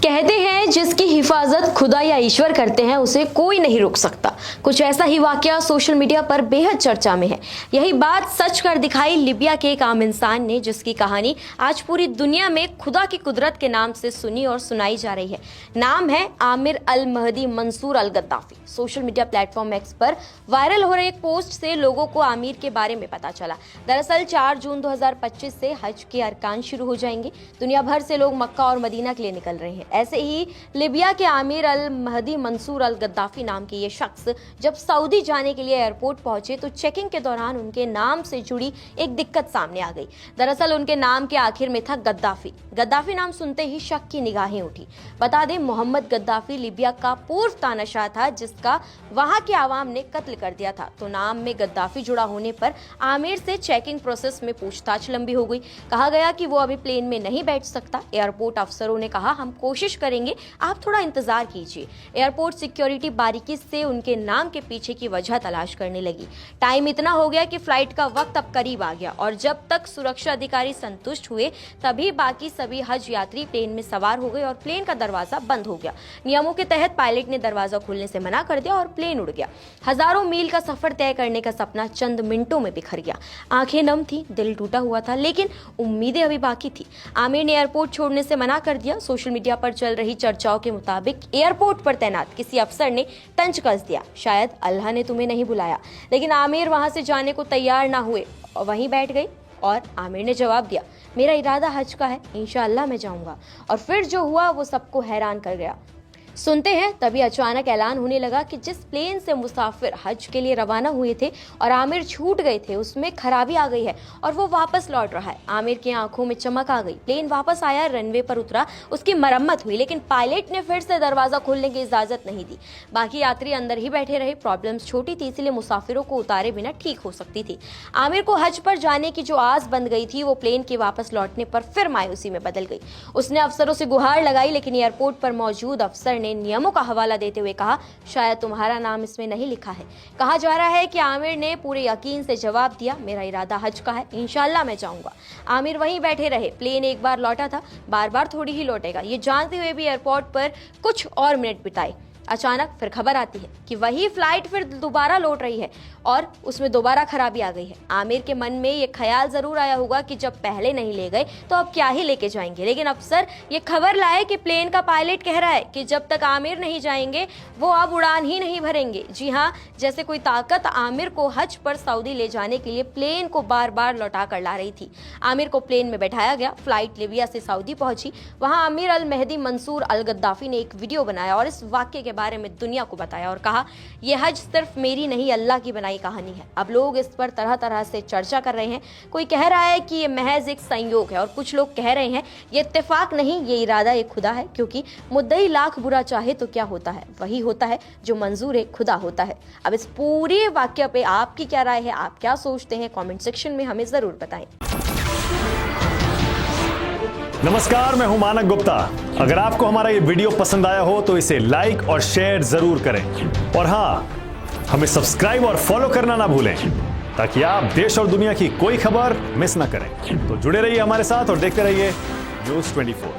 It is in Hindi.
कहते हैं जिसकी हिफाजत खुदा या ईश्वर करते हैं उसे कोई नहीं रोक सकता। कुछ ऐसा ही वाकया सोशल मीडिया पर बेहद चर्चा में है। यही बात सच कर दिखाई लिबिया के एक आम इंसान ने, जिसकी कहानी आज पूरी दुनिया में खुदा की कुदरत के नाम से सुनी और सुनाई जा रही है। नाम है Amir al Mahdi Mansour al Gaddafi. Social media platform X पर वायरल हो रहे एक पोस्ट से लोगों को आमिर के बारे में पता चला। दरअसल 4 जून 2025 से हज के अरकान शुरू हो जाएंगे। दुनिया भर से लोग मक्का और मदीना के लिए निकल रहे हैं। ऐसे ही लिबिया के Aamir al Mahdi Mansour al Gaddafi नाम के ये शख्स जब सऊदी जाने के लिए एयरपोर्ट पहुंचे तो चेकिंग के दौरान उनके नाम से जुड़ी एक दिक्कत सामने आ गई। दरअसल उनके नाम के आखिर में था गद्दाफी। गद्दाफी नाम सुनते ही शक की निगाहें उठी। बता दें, मोहम्मद गद्दाफी लिबिया का पूर्व तानाशाह था जिसका वहां के आवाम ने कत्ल कर दिया था। तो नाम में गद्दाफी जुड़ा होने पर आमिर से चेकिंग प्रोसेस में पूछताछ लंबी हो गई। कहा गया कि वो अभी प्लेन में नहीं बैठ सकता। एयरपोर्ट अफसरों ने कहा, हम कोशिश करेंगे, आप थोड़ा इंतजार कीजिए। एयरपोर्ट सिक्योरिटी बारीकी से उनके नाम के पीछे की वजह तलाश करने लगी। टाइम इतना हो गया कि फ्लाइट का वक्त अब करीब आ गया और जब तक सुरक्षा अधिकारी संतुष्ट हुए तभी बाकी सभी हज यात्री प्लेन में सवार हो गए और प्लेन का दरवाजा बंद हो गया। नियमों के तहत पायलट ने दरवाजा खोलने से मना कर दिया और प्लेन उड़ गया। हजारों मील का सफर तय करने का सपना चंद मिनटों में बिखर गया। आंखें नम थी, दिल टूटा हुआ था, लेकिन उम्मीदें अभी बाकी थी। आमिर ने एयरपोर्ट छोड़ने से मना कर दिया। सोशल मीडिया पर चल रही चर्चाओं के मुताबिक एयरपोर्ट पर तैनात किसी अफसर ने तंज कस दिया, शायद अल्लाह ने तुम्हें नहीं बुलाया। लेकिन आमिर वहां से जाने को तैयार ना हुए और वहीं बैठ गए। और आमिर ने जवाब दिया, मेरा इरादा हज का है, इंशाअल्लाह मैं जाऊंगा। और फिर जो हुआ वो सबको हैरान कर गया। सुनते हैं तभी अचानक ऐलान होने लगा कि जिस प्लेन से मुसाफिर हज के लिए रवाना हुए थे और आमिर छूट गए थे उसमें खराबी आ गई है और वो वापस लौट रहा है। आमिर की आंखों में चमक आ गई। प्लेन वापस आया, रनवे पर उतरा, उसकी मरम्मत हुई, लेकिन पायलट ने फिर से दरवाजा खोलने की इजाजत नहीं दी। बाकी यात्री अंदर ही बैठे रहे। प्रॉब्लम्स छोटी थी, इसलिए मुसाफिरों को उतारे बिना ठीक हो सकती थी। आमिर को हज पर जाने की जो आस बन गई थी वो प्लेन के वापस लौटने पर फिर मायूसी में बदल गई। उसने अफसरों से गुहार लगाई, लेकिन एयरपोर्ट पर मौजूद अफसर ने नियमों का हवाला देते हुए कहा, शायद तुम्हारा नाम इसमें नहीं लिखा है। कहा जा रहा है कि आमिर ने पूरे यकीन से जवाब दिया, मेरा इरादा हज का है, इंशाअल्लाह मैं जाऊंगा। आमिर वहीं बैठे रहे। प्लेन एक बार लौटा था, बार बार थोड़ी ही लौटेगा, ये जानते हुए भी एयरपोर्ट पर कुछ और मिनट बिताए। अचानक फिर खबर आती है कि वही फ्लाइट फिर दोबारा लौट रही है और उसमें दोबारा खराबी आ गई है। आमिर के मन में ये ख्याल जरूर आया होगा कि जब पहले नहीं ले गए तो अब क्या ही लेके जाएंगे। लेकिन अफसर ये खबर लाए कि प्लेन का पायलट कह रहा है कि जब तक आमिर नहीं जाएंगे वो अब उड़ान ही नहीं भरेंगे। जी हाँ, जैसे कोई ताकत आमिर को हज पर सऊदी ले जाने के लिए प्लेन को बार बार लौटा कर ला रही थी। आमिर को प्लेन में बैठाया गया। फ्लाइट लिबिया से सऊदी पहुंची। वहां Aamir al Mahdi Mansour al Gaddafi ने एक वीडियो बनाया और इस वाक्य के बारे में दुनिया को बताया और कहा, यह हज सिर्फ मेरी नहीं, अल्लाह की बनाई कहानी है। अब लोग इस पर तरह तरह से चर्चा कर रहे हैं। कोई कह रहा है कि ये महज एक संयोग है और कुछ लोग कह रहे हैं ये इत्तेफाक नहीं, ये इरादा एक खुदा है, क्योंकि मुद्दई लाख बुरा चाहे तो क्या होता है, वही होता है जो मंजूर एक खुदा होता है। अब इस पूरे वाक्य पे आपकी क्या राय है, आप क्या सोचते हैं, कमेंट सेक्शन में हमें जरूर बताएं। नमस्कार, मैं हूं मानक गुप्ता। अगर आपको हमारा ये वीडियो पसंद आया हो तो इसे लाइक और शेयर जरूर करें और हां, हमें सब्सक्राइब और फॉलो करना ना भूलें ताकि आप देश और दुनिया की कोई खबर मिस ना करें। तो जुड़े रहिए हमारे साथ और देखते रहिए न्यूज़ 24।